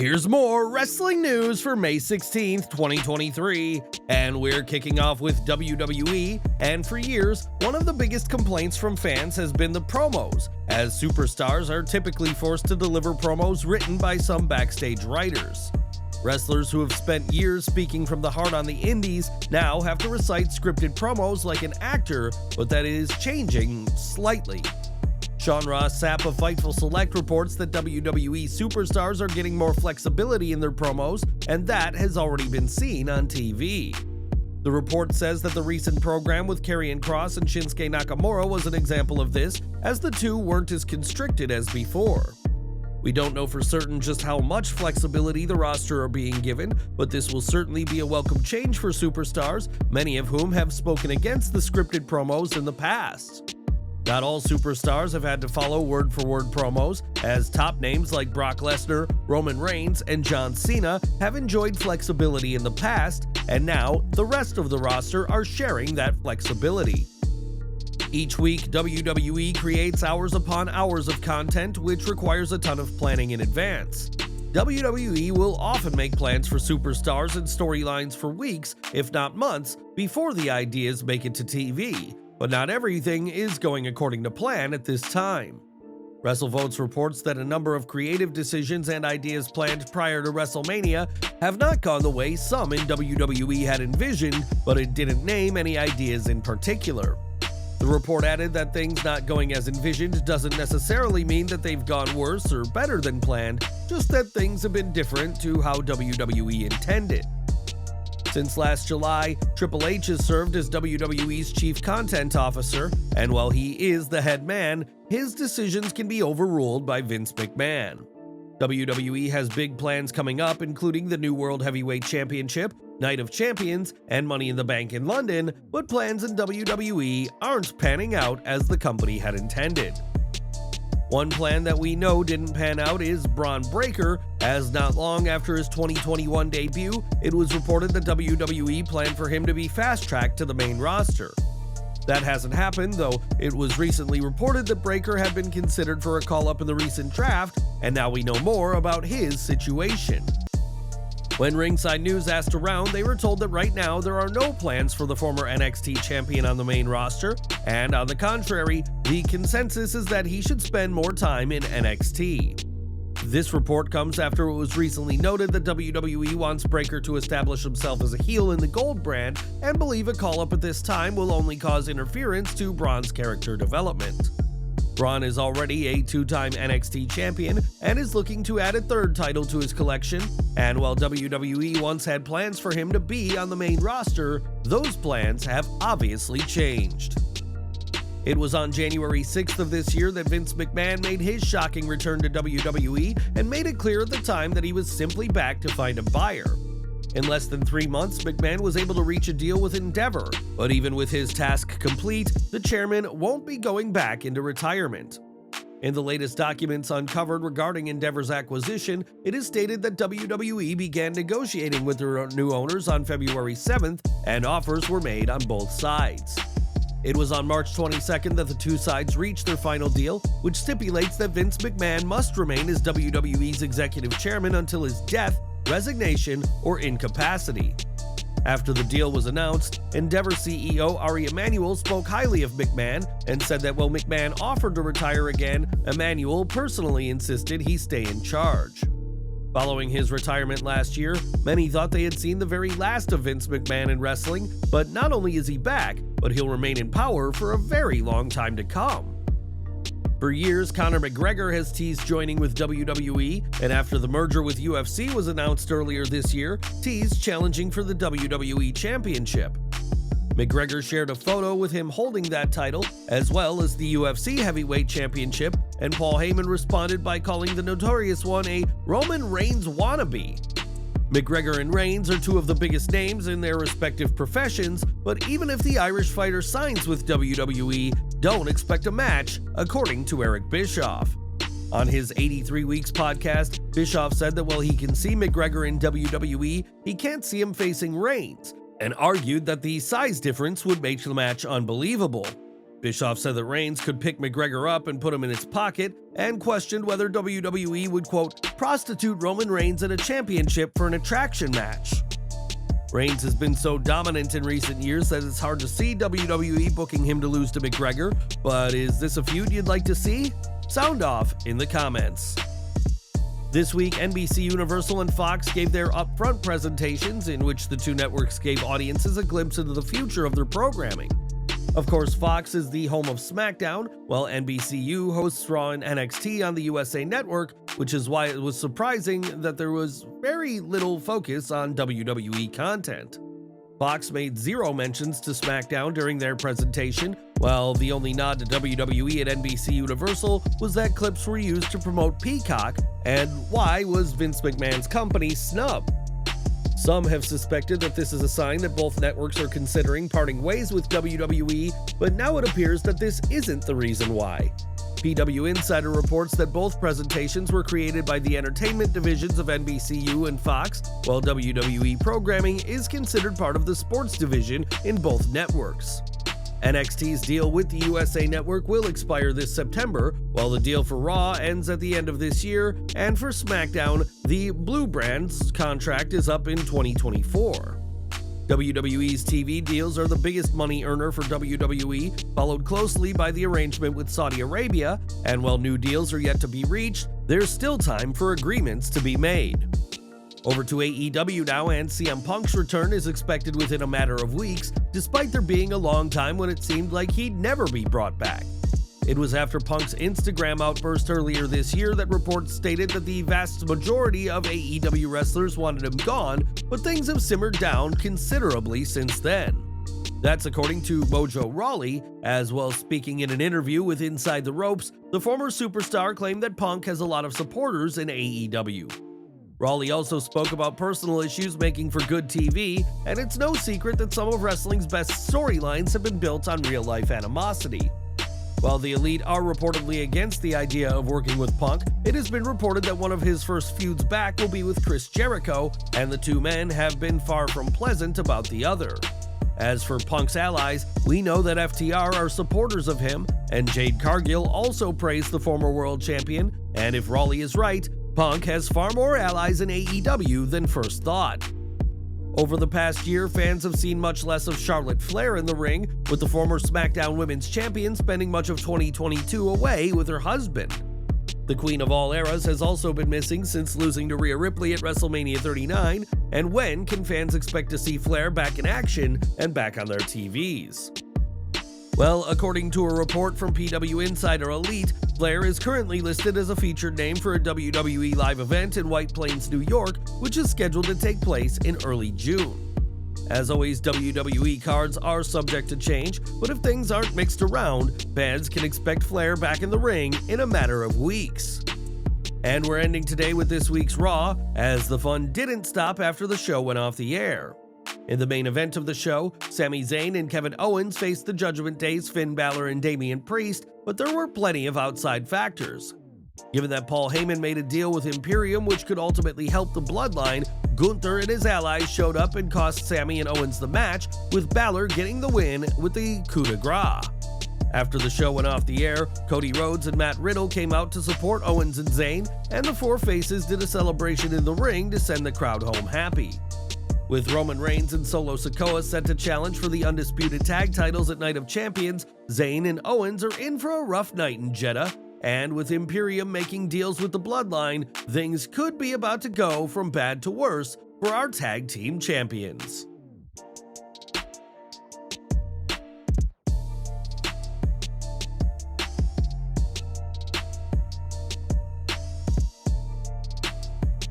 Here's more wrestling news for May 16th, 2023, and we're kicking off with WWE, and for years, one of the biggest complaints from fans has been the promos, as superstars are typically forced to deliver promos written by some backstage writers. Wrestlers who have spent years speaking from the heart on the indies now have to recite scripted promos like an actor, but that is changing slightly. Sean Ross Sapp of Fightful Select reports that WWE superstars are getting more flexibility in their promos, and that has already been seen on TV. The report says that the recent program with Karrion Kross and Shinsuke Nakamura was an example of this, as the two weren't as constricted as before. We don't know for certain just how much flexibility the roster are being given, but this will certainly be a welcome change for superstars, many of whom have spoken against the scripted promos in the past. Not all superstars have had to follow word-for-word promos, as top names like Brock Lesnar, Roman Reigns, and John Cena have enjoyed flexibility in the past, and now the rest of the roster are sharing that flexibility. Each week, WWE creates hours upon hours of content, which requires a ton of planning in advance. WWE will often make plans for superstars and storylines for weeks, if not months, before the ideas make it to TV. But not everything is going according to plan at this time. WrestleVotes reports that a number of creative decisions and ideas planned prior to WrestleMania have not gone the way some in WWE had envisioned, but it didn't name any ideas in particular. The report added that things not going as envisioned doesn't necessarily mean that they've gone worse or better than planned, just that things have been different to how WWE intended. Since last July, Triple H has served as WWE's chief content officer, and while he is the head man, his decisions can be overruled by Vince McMahon. WWE has big plans coming up, including the new World Heavyweight Championship, Night of Champions, and Money in the Bank in London, but plans in WWE aren't panning out as the company had intended. One plan that we know didn't pan out is Bron Breakker, as not long after his 2021 debut, it was reported that WWE planned for him to be fast-tracked to the main roster. That hasn't happened, though it was recently reported that Breakker had been considered for a call-up in the recent draft, and now we know more about his situation. When Ringside News asked around, they were told that right now there are no plans for the former NXT champion on the main roster, and on the contrary, the consensus is that he should spend more time in NXT. This report comes after it was recently noted that WWE wants Breakker to establish himself as a heel in the Gold brand, and believe a call-up at this time will only cause interference to Bron's character development. Bron is already a two-time NXT champion and is looking to add a third title to his collection, and while WWE once had plans for him to be on the main roster, those plans have obviously changed. It was on January 6th of this year that Vince McMahon made his shocking return to WWE and made it clear at the time that he was simply back to find a buyer. In less than 3 months, McMahon was able to reach a deal with Endeavor, but even with his task complete, the chairman won't be going back into retirement. In the latest documents uncovered regarding Endeavor's acquisition, it is stated that WWE began negotiating with their new owners on February 7th, and offers were made on both sides. It was on March 22nd that the two sides reached their final deal, which stipulates that Vince McMahon must remain as WWE's executive chairman until his death, resignation, or incapacity. After the deal was announced, Endeavor CEO Ari Emanuel spoke highly of McMahon and said that while McMahon offered to retire again, Emanuel personally insisted he stay in charge. Following his retirement last year, many thought they had seen the very last of Vince McMahon in wrestling, but not only is he back, but he'll remain in power for a very long time to come. For years, Conor McGregor has teased joining with WWE, and after the merger with UFC was announced earlier this year, teased challenging for the WWE Championship. McGregor shared a photo with him holding that title, as well as the UFC Heavyweight Championship, and Paul Heyman responded by calling the Notorious One a Roman Reigns wannabe. McGregor and Reigns are two of the biggest names in their respective professions, but even if the Irish fighter signs with WWE, don't expect a match, according to Eric Bischoff. On his 83 Weeks podcast, Bischoff said that while he can see McGregor in WWE, he can't see him facing Reigns, and argued that the size difference would make the match unbelievable. Bischoff said that Reigns could pick McGregor up and put him in its pocket, and questioned whether WWE would, quote, prostitute Roman Reigns in a championship for an attraction match. Reigns has been so dominant in recent years that it's hard to see WWE booking him to lose to McGregor, but is this a feud you'd like to see? Sound off in the comments. This week, NBCUniversal and Fox gave their Upfront presentations, in which the two networks gave audiences a glimpse into the future of their programming. Of course, Fox is the home of SmackDown, while NBCU hosts Raw and NXT on the USA Network, which is why it was surprising that there was very little focus on WWE content. Fox made zero mentions to SmackDown during their presentation, while the only nod to WWE at NBCUniversal was that clips were used to promote Peacock, and why was Vince McMahon's company snubbed? Some have suspected that this is a sign that both networks are considering parting ways with WWE, but now it appears that this isn't the reason why. PW Insider reports that both presentations were created by the entertainment divisions of NBCU and Fox, while WWE programming is considered part of the sports division in both networks. NXT's deal with the USA Network will expire this September, while the deal for Raw ends at the end of this year, and for SmackDown, the Blue Brand's contract is up in 2024. WWE's TV deals are the biggest money earner for WWE, followed closely by the arrangement with Saudi Arabia, and while new deals are yet to be reached, there's still time for agreements to be made. Over to AEW now, and CM Punk's return is expected within a matter of weeks, despite there being a long time when it seemed like he'd never be brought back. It was after Punk's Instagram outburst earlier this year that reports stated that the vast majority of AEW wrestlers wanted him gone, but things have simmered down considerably since then. That's according to Mojo Rawley, as well. Speaking in an interview with Inside the Ropes, the former superstar claimed that Punk has a lot of supporters in AEW. Rawley also spoke about personal issues making for good TV, and it's no secret that some of wrestling's best storylines have been built on real-life animosity. While the Elite are reportedly against the idea of working with Punk, it has been reported that one of his first feuds back will be with Chris Jericho, and the two men have been far from pleasant about the other. As for Punk's allies, we know that FTR are supporters of him, and Jade Cargill also praised the former world champion, and if Rawley is right, Punk has far more allies in AEW than first thought. Over the past year, fans have seen much less of Charlotte Flair in the ring, with the former SmackDown Women's Champion spending much of 2022 away with her husband. The Queen of All Eras has also been missing since losing to Rhea Ripley at WrestleMania 39, and when can fans expect to see Flair back in action and back on their TVs? Well, according to a report from PW Insider Elite, Flair is currently listed as a featured name for a WWE live event in White Plains, New York, which is scheduled to take place in early June. As always, WWE cards are subject to change, but if things aren't mixed around, fans can expect Flair back in the ring in a matter of weeks. And we're ending today with this week's Raw, as the fun didn't stop after the show went off the air. In the main event of the show, Sami Zayn and Kevin Owens faced the Judgment Day's Finn Balor and Damian Priest, but there were plenty of outside factors. Given that Paul Heyman made a deal with Imperium which could ultimately help the Bloodline, Gunther and his allies showed up and cost Sami and Owens the match, with Balor getting the win with the coup de grace. After the show went off the air, Cody Rhodes and Matt Riddle came out to support Owens and Zayn, and the four faces did a celebration in the ring to send the crowd home happy. With Roman Reigns and Solo Sikoa set to challenge for the undisputed tag titles at Night of Champions, Zayn and Owens are in for a rough night in Jeddah, and with Imperium making deals with the Bloodline, things could be about to go from bad to worse for our tag team champions.